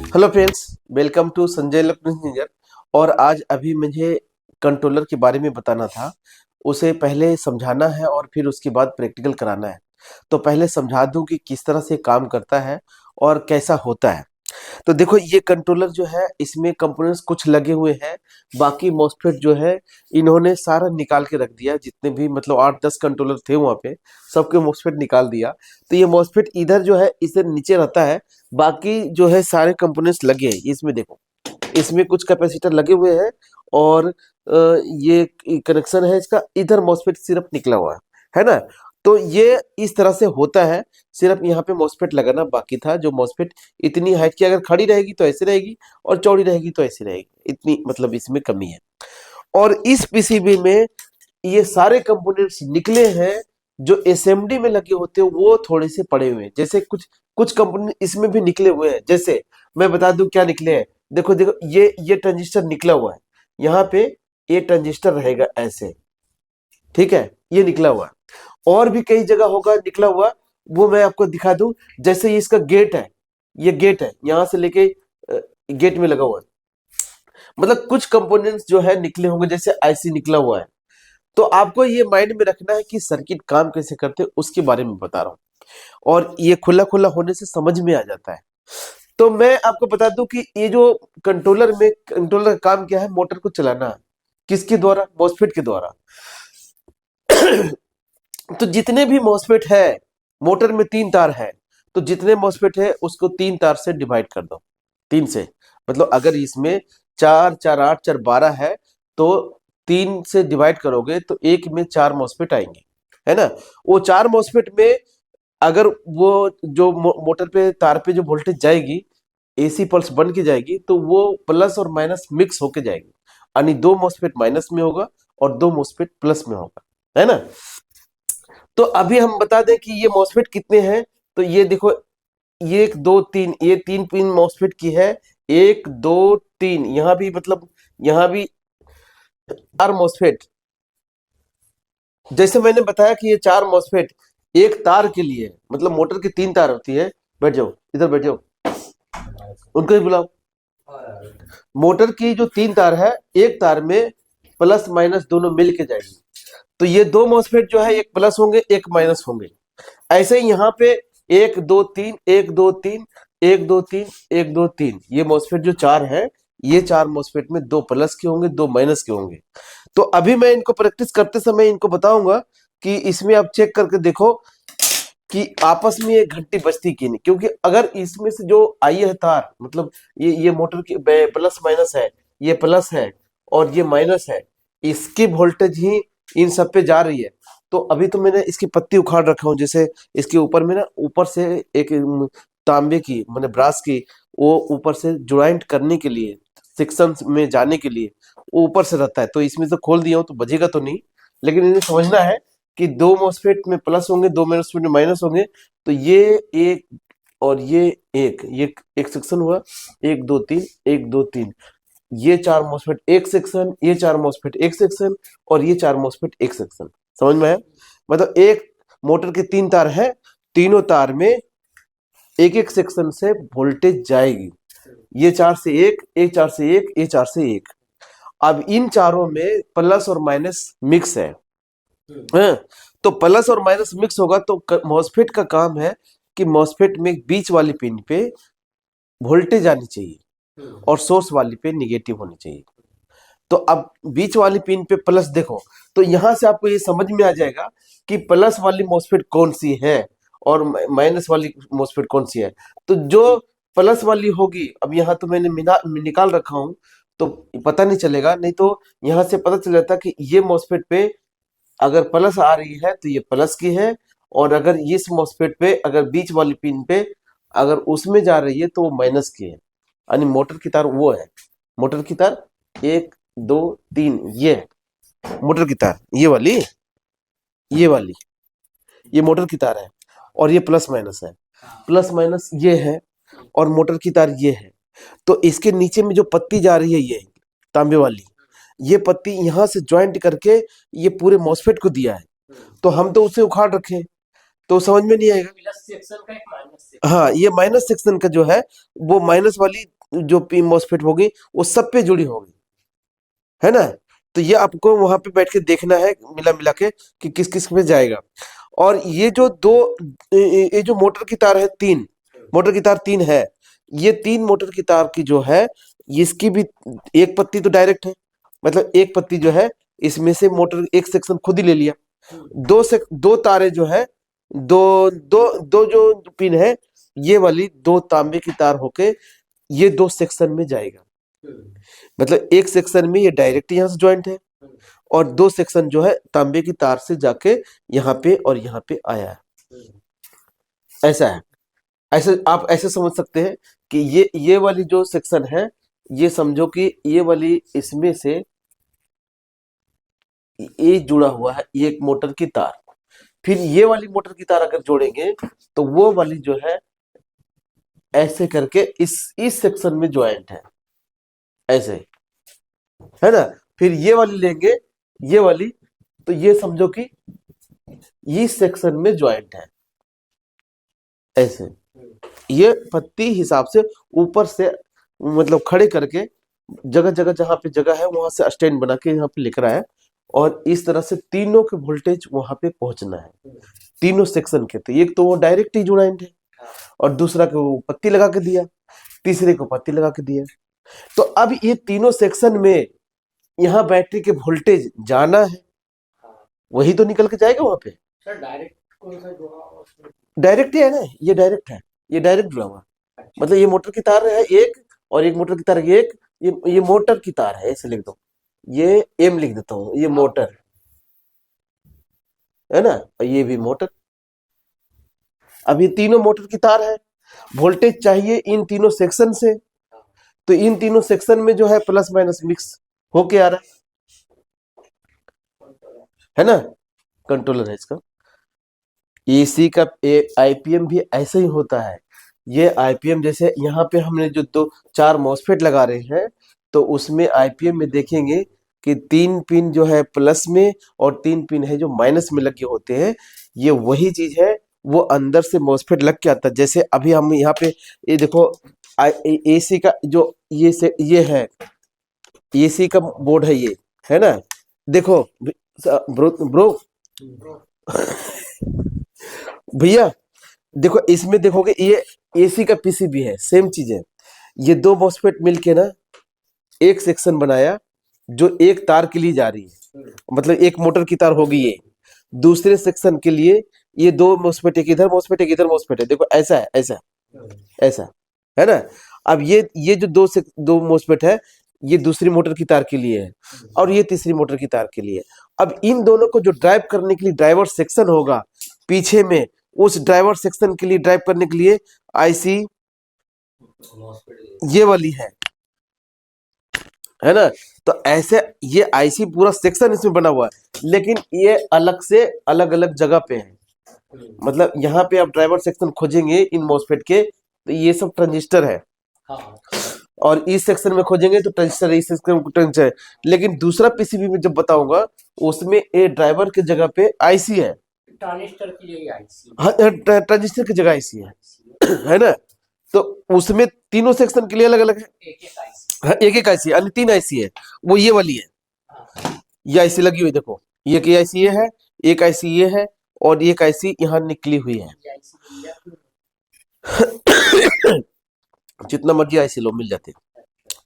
Hello friends, welcome to Sanjay electronics engineer. और आज अभी मुझे कंट्रोलर के बारे में बताना था। उसे पहले समझाना है और फिर उसके बाद प्रैक्टिकल कराना है। तो पहले समझा दूं कि किस तरह से काम करता है और कैसा होता है। तो देखो, ये कंट्रोलर जो है इसमें कंपोनेंट्स कुछ लगे हुए हैं। बाकी मॉसफेट जो है इन्होंने सारा निकाल के रख दिया। जितने भी मतलब 8-10 कंट्रोलर थे वहाँ पे, सबके मॉसफेट निकाल दिया। तो ये मॉसफेट इधर जो है इसे नीचे रहता है। बाकी जो है सारे कंपोनेंट्स लगे हैं इसमें। देखो, इसमें कुछ कैपेसिटर लगे हुए हैं और ये कनेक्शन है इसका। इधर मॉसफेट सिर्फ निकला हुआ है ना। तो ये इस तरह से होता है। सिर्फ यहाँ पे मॉसफेट लगाना बाकी था। जो मॉसफेट इतनी हाइट की अगर खड़ी रहेगी तो ऐसे रहेगी और चौड़ी रहेगी तो ऐसे रहेगी। इतनी मतलब इसमें कमी है। और इस पीसीबी में ये सारे कंपोनेंट्स निकले हैं। जो एसएमडी में लगे होते हैं वो थोड़े से पड़े हुए हैं। जैसे कुछ कुछ कंपोनेंट इसमें भी निकले हुए हैं। जैसे मैं बता दूं क्या निकले हैं। देखो देखो, ये ट्रांजिस्टर निकला हुआ है। यहाँ पे ये ट्रांजिस्टर रहेगा ऐसे, ठीक है, ये निकला हुआ है। और भी कई जगह होगा निकला हुआ, वो मैं आपको दिखा दूं। जैसे ये इसका गेट है, ये गेट है, यहाँ से लेके गेट में लगा हुआ है। मतलब कुछ कंपोनेंट्स जो है निकले होंगे, जैसे आईसी निकला हुआ है। तो आपको ये माइंड में रखना है कि सर्किट काम कैसे करते हैं, उसके बारे में बता रहा हूँ। और ये खुला खुला होने से समझ में आ जाता है। तो मैं आपको बता दूं कि ये जो कंट्रोलर का काम क्या है, मोटर को चलाना है। किसके द्वारा? मॉसफेट के द्वारा। तो जितने भी मॉसफेट है, मोटर में 3 तार है, तो जितने मॉसफेट है उसको 3 तार से डिवाइड कर दो। 3 से मतलब अगर इसमें 4, 4, 8, 4, 12 है, तो 3 से डिवाइड करोगे तो एक में 4 मॉसफेट आएंगे, है ना। वो 4 मॉसफेट में अगर वो जो मोटर पे तार पे जो वोल्टेज जाएगी, एसी पल्स बन के जाएगी, तो वो प्लस और माइनस मिक्स होके जाएगी। यानी 2 मॉसफेट माइनस में होगा और 2 मॉसफेट प्लस में होगा, है ना। तो अभी हम बता दें कि ये मॉसफेट कितने हैं। तो ये देखो, ये 1, 2, 3, ये 3 पिन मॉसफेट की है। 1, 2, 3, यहाँ भी मतलब यहाँ भी 4 मॉसफेट। जैसे मैंने बताया कि ये 4 मॉसफेट एक तार के लिए है। मतलब मोटर की 3 तार होती है। बैठ जाओ, इधर बैठ जाओ, उनको ही बुलाओ। मोटर की जो 3 तार है, एक तार में प्लस माइनस दोनों मिल के जाएगी। तो ये 2 मॉसफेट जो है, एक प्लस होंगे एक माइनस होंगे। ऐसे ही यहाँ पे 1, 2, 3, 1, 2, 3, 1, 2, 3, 1, 2, 3, ये मॉसफेट जो 4 है, ये 4 मॉसफेट में 2 प्लस के होंगे, 2 माइनस के होंगे। तो अभी मैं इनको प्रैक्टिस करते समय इनको बताऊंगा कि इसमें आप चेक करके देखो कि आपस में ये घंटी बजती की नहीं। क्योंकि अगर इसमें से जो आई है तार, मतलब ये मोटर की प्लस माइनस है, ये प्लस है और ये माइनस है, इसकी वोल्टेज ही इन सब पे जा रही है। तो अभी तो मैंने इसकी पत्ती उखाड़ रखा हूँ। जैसे इसके ऊपर में ना, ऊपर से एक तांबे की मैंने ब्रास की, वो ऊपर से ज्वाइंट करने के लिए, सेक्शन में जाने के लिए वो ऊपर से रहता है। तो इसमें से खोल दिया हूँ तो बजेगा तो नहीं। लेकिन इन्हें समझना है कि 2 मॉसफेट में प्लस होंगे, 2 मॉसफेट में माइनस होंगे। तो ये एक और ये एक सेक्शन हुआ। 1, 2, 3, 1, 2, 3, ये 4 मॉसफेट एक सेक्शन, ये 4 मॉसफेट एक सेक्शन और ये 4 मॉसफेट एक सेक्शन। समझ में आया? मतलब एक मोटर के 3 तार है, तीनों तार में एक एक सेक्शन से वोल्टेज जाएगी। ये 4 से 1, ये 4 से 1, ये 4 से 1। अब इन चारों में प्लस और माइनस मिक्स है। हाँ, तो प्लस और माइनस मिक्स होगा तो मॉसफेट का काम है कि मॉसफेट में बीच वाली पिन पे वोल्टेज आनी चाहिए और सोर्स वाली पे निगेटिव होनी चाहिए। तो अब बीच वाली पिन पे प्लस देखो, तो यहां से आपको ये समझ में आ जाएगा कि प्लस वाली मॉसफेट कौन सी है और माइनस वाली मॉसफेट कौन सी है। तो जो प्लस वाली होगी, अब यहाँ तो मैंने निकाल रखा हूं, तो पता नहीं चलेगा। नहीं तो यहाँ से पता चल जाता कि ये मॉसफेट पे अगर प्लस आ रही है तो ये प्लस की है। और अगर इस मॉसफेट पे अगर बीच वाली पिन पे अगर उसमें जा रही है तो वो माइनस की है। यानी मोटर की तार वो है। मोटर की तार 1, 2, 3, ये है मोटर की तार। ये वाली ये मोटर की तार है और ये प्लस माइनस है। प्लस माइनस ये है और मोटर की तार ये है। तो इसके नीचे में जो पत्ती जा रही है, ये तांबे वाली, ये पत्ती यहां से ज्वाइंट करके ये पूरे मॉसफेट को दिया है। तो हम तो उसे उखाड़ रखे, तो समझ में नहीं आएगा। प्लस सेक्शन का एक माइनस सेक्शन। हाँ, ये माइनस सेक्शन का जो है, वो माइनस वाली जो पी मॉस्फेट होगी वो सब पे जुड़ी होगी, है ना। तो ये आपको वहां पे बैठ के देखना है मिला मिला के कि किस किस में जाएगा। और ये जो दो ये जो मोटर की तार है, तीन मोटर की तार तीन है, ये तीन मोटर की तार की जो है इसकी भी एक पत्ती तो डायरेक्ट है, मतलब एक पत्ती जो है इसमें से मोटर एक सेक्शन खुद ही ले लिया। दो तारे जो है, दो दो दो जो पिन है, ये वाली दो तांबे की तार होके ये दो सेक्शन में जाएगा। मतलब एक सेक्शन में ये डायरेक्ट यहाँ से ज्वाइंट है और दो सेक्शन जो है तांबे की तार से जाके यहाँ पे और यहाँ पे आया है। ऐसा है, ऐसे आप ऐसे समझ सकते हैं कि ये वाली जो सेक्शन है, ये समझो कि ये वाली इसमें से ये जुड़ा हुआ है ये एक मोटर की तार, फिर ये वाली मोटर की तार अगर जोड़ेंगे तो वो वाली जो है ऐसे करके इस सेक्शन में ज्वाइंट है, ऐसे, है ना। फिर ये वाली लेंगे, ये वाली, तो ये समझो कि इस सेक्शन में ज्वाइंट है, ऐसे। ये पत्ती हिसाब से ऊपर से मतलब खड़े करके जगह जगह जहां पे जगह है वहां से स्टैंड बना के यहाँ पे लिख रहा है, और इस तरह से तीनों के वोल्टेज वहां पे पहुंचना है, तीनों सेक्शन के। तो एक तो वो डायरेक्ट ही ज्वाइंट है, और दूसरा को पत्ती लगा के दिया, तीसरे को पत्ती लगा के दिया। तो अब ये तीनों सेक्शन में यहाँ बैटरी के वोल्टेज जाना है, वही तो निकल के जाएगा वहां पे। सर डायरेक्ट कौन सा जुड़ा? डायरेक्ट ही है ना, ये डायरेक्ट है, ये डायरेक्ट जुड़ा हुआ। मतलब ये मोटर की तार है एक, और एक मोटर की तार एक, ये मोटर की तार है, ऐसे लिख दो, ये एम लिख देता हूँ, ये मोटर है ना, और ये भी मोटर। अब ये तीनों मोटर की तार है, वोल्टेज चाहिए इन तीनों सेक्शन से, तो इन तीनों सेक्शन में जो है प्लस माइनस मिक्स होके आ रहा है ना। कंट्रोलर है इसका। एसी का आईपीएम भी ऐसे ही होता है। ये आईपीएम जैसे यहाँ पे हमने जो दो चार मॉसफेट लगा रहे हैं, तो उसमें आईपीएम में देखेंगे कि तीन पिन जो है प्लस में और तीन पिन है जो माइनस में लगे होते हैं। ये वही चीज है, वो अंदर से मॉसफेट लग के आता है। जैसे अभी हम यहाँ पे ये देखो एसी का जो ये है, एसी का बोर्ड है ये, है ना। देखो ब्रो भैया, देखो इसमें देखोगे ये एसी का पीसीबी है, सेम चीज है। ये दो मॉसफेट मिलके ना एक सेक्शन बनाया जो एक तार के लिए जा रही है, मतलब एक मोटर की तार होगी ये। दूसरे सेक्शन के लिए ये दो मॉसफेट, एक इधर मॉसफेट एक इधर मॉसफेट है, देखो ऐसा है, ऐसा ऐसा, है ना। अब ये जो दो मॉसफेट है, ये दूसरी मोटर की तार के लिए है और ये तीसरी मोटर की तार के लिए। अब इन दोनों को जो ड्राइव करने के लिए ड्राइवर सेक्शन होगा पीछे में, उस ड्राइवर सेक्शन के लिए ड्राइव करने के लिए आईसी ये वाली है ना। तो ऐसे ये आईसी पूरा सेक्शन इसमें बना हुआ है, लेकिन ये अलग से अलग अलग जगह पे है। मतलब यहाँ पे आप ड्राइवर सेक्शन खोजेंगे इन मॉसफेट के, तो ये सब ट्रांजिस्टर है। और इस सेक्शन में खोजेंगे तो ट्रांजिस्टर, इस सेक्शन में ट्रांजिस्टर है। लेकिन दूसरा पीसीबी में जब बताऊंगा उसमें ए ड्राइवर के जगह पे आईसी है, ट्रांजिस्टर की जगह आईसी, हाँ ट्रांजिस्टर की जगह आईसी है ना। तो उसमें तीनों सेक्शन के लिए अलग अलग है, एक एक आईसी, यानी तीन आईसी है। वो ये वाली है, ये आईसी लगी हुई, देखो ये की आईसी ये है, एक आईसी ये है, और एक आईसी यहाँ निकली हुई है। जितना मर्जी आईसी लो मिल जाते,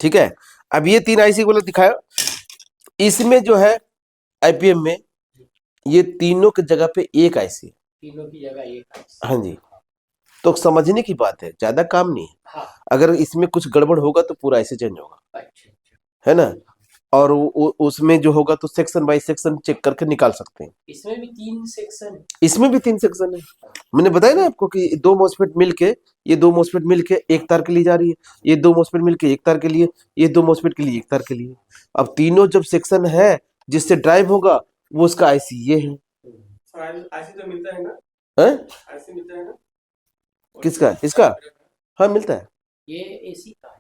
ठीक है। अब ये तीन आईसी को दिखाया, इसमें जो है आईपीएम में ये तीनों की जगह पे एक आईसी है, तीनों की जगह एक आईसी। हाँ जी। तो समझने की बात है, ज्यादा काम नहीं है। हाँ। अगर इसमें कुछ गड़बड़ होगा तो पूरा आईसी चेंज होगा, अच्छा। है ना। और उसमें जो होगा तो सेक्शन बाय सेक्शन चेक करके निकाल सकते हैं। इसमें भी तीन सेक्शन है, इसमें भी तीन सेक्शन है। मैंने बताया ना आपको कि दो मॉसफेट मिलके, ये दो मॉसफेट मिलके एक तार के लिए जा रही है, ये दो मॉसफेट मिलके एक तार के लिए, ये दो मॉसफेट के लिए एक तार के लिए। अब तीनों जब सेक्शन है जिससे ड्राइव होगा वो उसका आईसी ये है। आईसी तो मिलता है ना, है? आईसी मिलता है ना, किसका? इसका? हाँ मिलता है, ये एसी का है,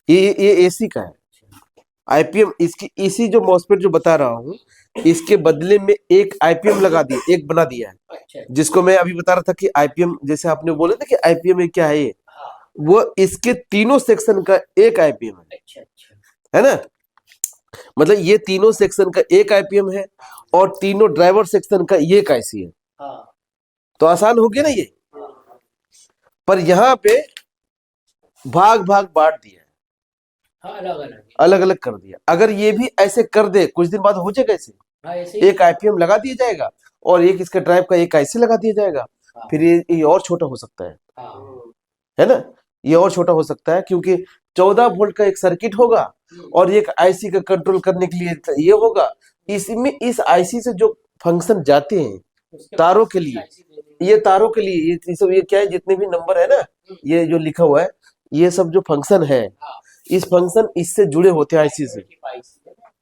ये एसी का है। आईपीएम इसकी इसी जो मॉसफेट जो बता रहा हूँ, इसके बदले में एक आईपीएम लगा दिया, एक बना दिया है। अच्छा। जिसको मैं अभी बता रहा था कि आईपीएम, जैसे आपने बोले ना कि आईपीएम में क्या है ये, वो इसके तीनों सेक्शन का एक आईपीएम अच्छा अच्छा है ना। मतलब ये तीनों सेक्शन का एक आईपीएम है और तीनों ड्राइवर सेक्शन का एक आईसी है, हाँ तो आसान हो गया ना ये। हाँ पर यहाँ पे भाग भाग बांट दिया है, हाँ, अलग अलग है। अलग अलग कर दिया। अगर ये भी ऐसे कर दे कुछ दिन बाद हो जाएगा ऐसे, हाँ ऐसे ही। एक आईपीएम लगा दिया जाएगा और एक इसका ड्राइव का एक आईसी लगा दिया जाएगा, हाँ फिर ये और छोटा हो सकता हाँ है ना। ये और छोटा हो सकता है क्योंकि 14 वोल्ट का एक सर्किट होगा और एक आईसी का कंट्रोल करने के लिए ये होगा। इसमें इस आईसी से जो फंक्शन जाते हैं उसके तारों बाद के लिए, ऐसे दे देंगे। ये तारों के लिए, ये सब ये क्या है, जितने भी नंबर है ना, ये जो लिखा हुआ है, ये सब जो फंक्शन है, हाँ इस फंक्शन इससे जुड़े होते हैं आईसी से।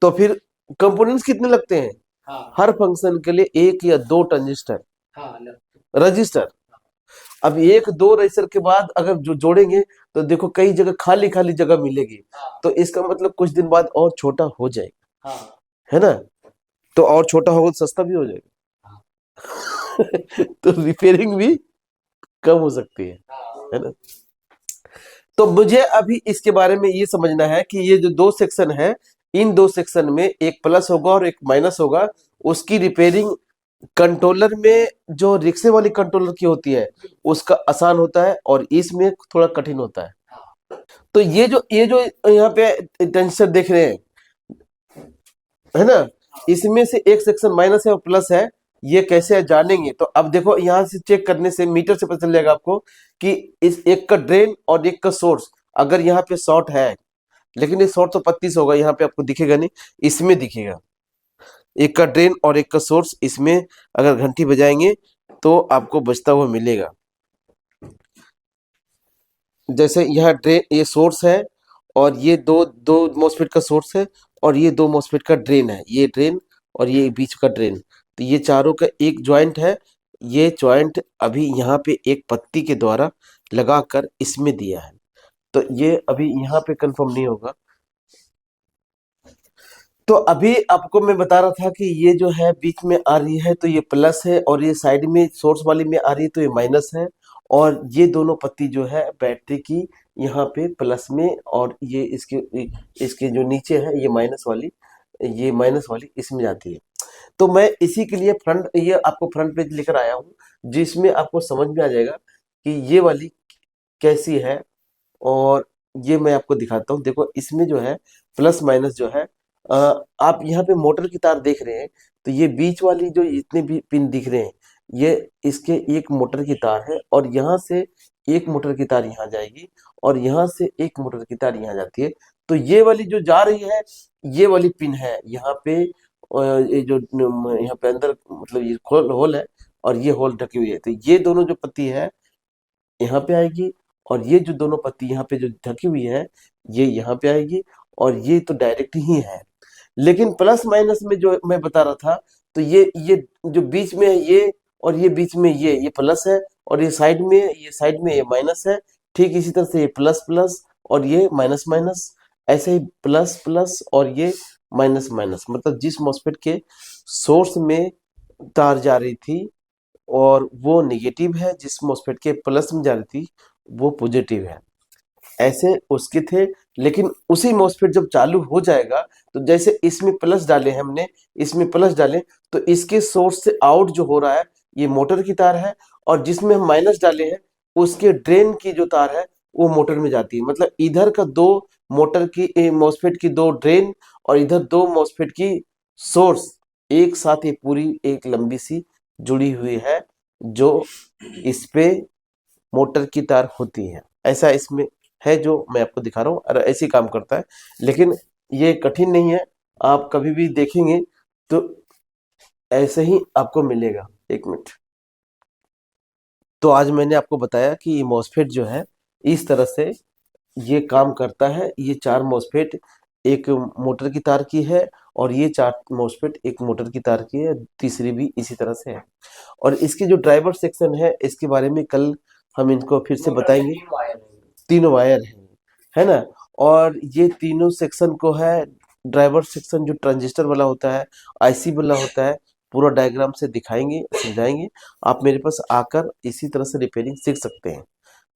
तो फिर कंपोनेंट्स कितने लगते हैं, हाँ हर फंक्शन के लिए एक या दो ट्रांजिस्टर हाँ अलग। रजिस्टर। अब एक दो रजिस्टर के बाद अगर जो जोड़ेंगे तो देखो कई जगह खाली खाली जगह मिलेगी, हाँ तो इसका मतलब कुछ दिन बाद और छोटा हो जाएगा, हाँ है ना। तो और छोटा होगा तो सस्ता भी हो जाएगा तो रिपेयरिंग भी कम हो सकती है ना। तो मुझे अभी इसके बारे में ये समझना है कि ये जो दो सेक्शन है, इन दो सेक्शन में एक प्लस होगा और एक माइनस होगा, उसकी रिपेयरिंग कंट्रोलर में जो रिक्शे वाली कंट्रोलर की होती है उसका आसान होता है और इसमें थोड़ा कठिन होता है। तो ये जो यहाँ पे टेंसर देख रहे हैं, है ना, इसमें से एक सेक्शन माइनस है और प्लस है, ये कैसे जानेंगे। तो अब देखो यहाँ से चेक करने से मीटर से पता चल जाएगा आपको कि इस एक का ड्रेन और एक का सोर्स अगर यहाँ पे शॉर्ट है, लेकिन ये शॉर्ट तो 32 होगा, यहाँ पे आपको दिखेगा नहीं, इसमें दिखेगा। एक का ड्रेन और एक का सोर्स, इसमें अगर घंटी बजाएंगे तो आपको बजता हुआ मिलेगा। जैसे यह ड्रेन, ये सोर्स है और ये दो दो मॉसफेट का सोर्स है और ये दो मॉसफेट का ड्रेन है, ये ड्रेन और ये बीच का ड्रेन, तो ये चारों का एक जॉइंट है। ये जॉइंट अभी यहाँ पे एक पत्ती के द्वारा लगाकर इसमें दिया है, तो ये अभी यहाँ पे कंफर्म नहीं होगा। तो अभी आपको मैं बता रहा था कि ये जो है बीच में आ रही है तो ये प्लस है और ये साइड में सोर्स वाली में आ रही है तो ये माइनस है, और ये दोनों पत्ती जो है बैटरी की यहाँ पे प्लस में, और ये इसके जो नीचे है ये माइनस वाली, ये माइनस वाली इसमें जाती है। तो मैं इसी के लिए फ्रंट, ये आपको फ्रंट पेज लेकर आया हूँ जिसमें आपको समझ में आ जाएगा कि ये वाली कैसी है, और ये मैं आपको दिखाता हूँ। देखो इसमें जो है प्लस माइनस जो है, आप यहाँ पे मोटर की तार देख रहे हैं, तो ये बीच वाली जो इतने भी पिन दिख रहे हैं, ये इसके एक मोटर की तार है, और यहाँ से एक मोटर की तार यहाँ जाएगी और यहाँ से एक मोटर की तार यहाँ जाती है। तो ये वाली जो जा रही है ये वाली पिन है यहाँ पे, ये जो यहाँ पे अंदर मतलब ये होल है और ये होल ढकी हुई है, तो ये दोनों जो पत्ती है यहाँ पे आएगी, और ये जो दोनों पत्ती यहाँ पे जो ढकी हुई है ये यहाँ पे आएगी, और ये तो डायरेक्ट ही है। लेकिन प्लस माइनस में जो मैं बता रहा था, तो ये जो बीच में है ये, और ये बीच में ये प्लस है, और ये साइड में ये माइनस है। ठीक इसी तरह से ये प्लस प्लस और ये माइनस माइनस, ऐसे ही प्लस प्लस और ये माइनस माइनस, मतलब जिस मॉसफेट के सोर्स में तार जा रही थी और वो नेगेटिव है, जिस मॉसफेट के प्लस में जा रही थी वो पॉजिटिव है, ऐसे उसके थे। लेकिन उसी मॉसफेट जब चालू हो जाएगा, तो जैसे इसमें प्लस डाले हमने, इसमें प्लस डाले, तो इसके सोर्स से आउट जो हो रहा है ये मोटर की तार है, और जिसमें हम माइनस डाले हैं उसके ड्रेन की जो तार है वो मोटर में जाती है। मतलब इधर का दो मोटर की मॉसफेट की दो ड्रेन और इधर दो मॉसफेट की सोर्स एक साथ ये पूरी एक लंबी सी जुड़ी हुई है, जो इस पे मोटर की तार होती है। ऐसा इसमें है जो मैं आपको दिखा रहा हूँ, और ऐसे ही काम करता है। लेकिन ये कठिन नहीं है, आप कभी भी देखेंगे तो ऐसे ही आपको मिलेगा। एक मिनट। तो आज मैंने आपको बताया कि ये मॉसफेट जो है इस तरह से ये काम करता है। ये चार मॉसफेट एक मोटर की तार की है, और ये चार मॉसफेट एक मोटर की तार की है, तीसरी भी इसी तरह से है। और इसके जो ड्राइवर सेक्शन है इसके बारे में कल हम इनको फिर से बताएंगे। तीनों वायर है ना, और ये तीनों सेक्शन को है ड्राइवर सेक्शन जो ट्रांजिस्टर वाला होता है, आईसी वाला होता है, पूरा डायग्राम से दिखाएंगे, समझाएंगे। आप मेरे पास आकर इसी तरह से रिपेयरिंग सीख सकते हैं।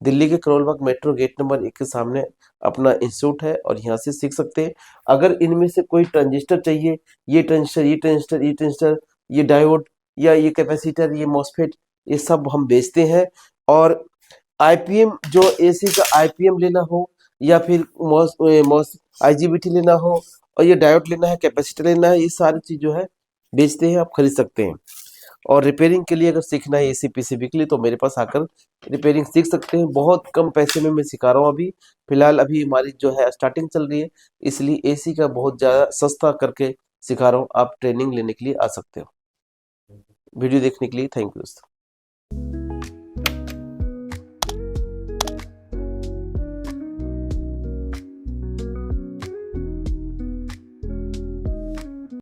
दिल्ली के Karol Bagh metro gate number 1 के सामने अपना इंस्टीट्यूट है और यहाँ से सीख सकते हैं। अगर इनमें से कोई ट्रांजिस्टर चाहिए, ये ट्रांजिस्टर, ये ट्रांजिस्टर, ये ट्रांजिस्टर, ये डायोड या ये कैपेसिटर, ये मॉसफेट, ये सब हम बेचते हैं। और आईपीएम, जो एसी का आईपीएम लेना हो या फिर मॉस आईजीबीटी लेना हो और ये डायोड लेना है, कैपेसिटर लेना है, ये सारी चीज जो है बेचते हैं, आप खरीद सकते हैं। और रिपेयरिंग के लिए अगर सीखना है एसी पीसीबी के लिए तो मेरे पास आकर रिपेयरिंग सीख सकते हैं। बहुत कम पैसे में मैं सिखा रहा हूँ। अभी फिलहाल अभी हमारी जो है स्टार्टिंग चल रही है, इसलिए एसी का बहुत ज़्यादा सस्ता करके सिखा रहा हूँ। आप ट्रेनिंग लेने के लिए आ सकते हो। वीडियो देखने के लिए थैंक यू दोस्तों।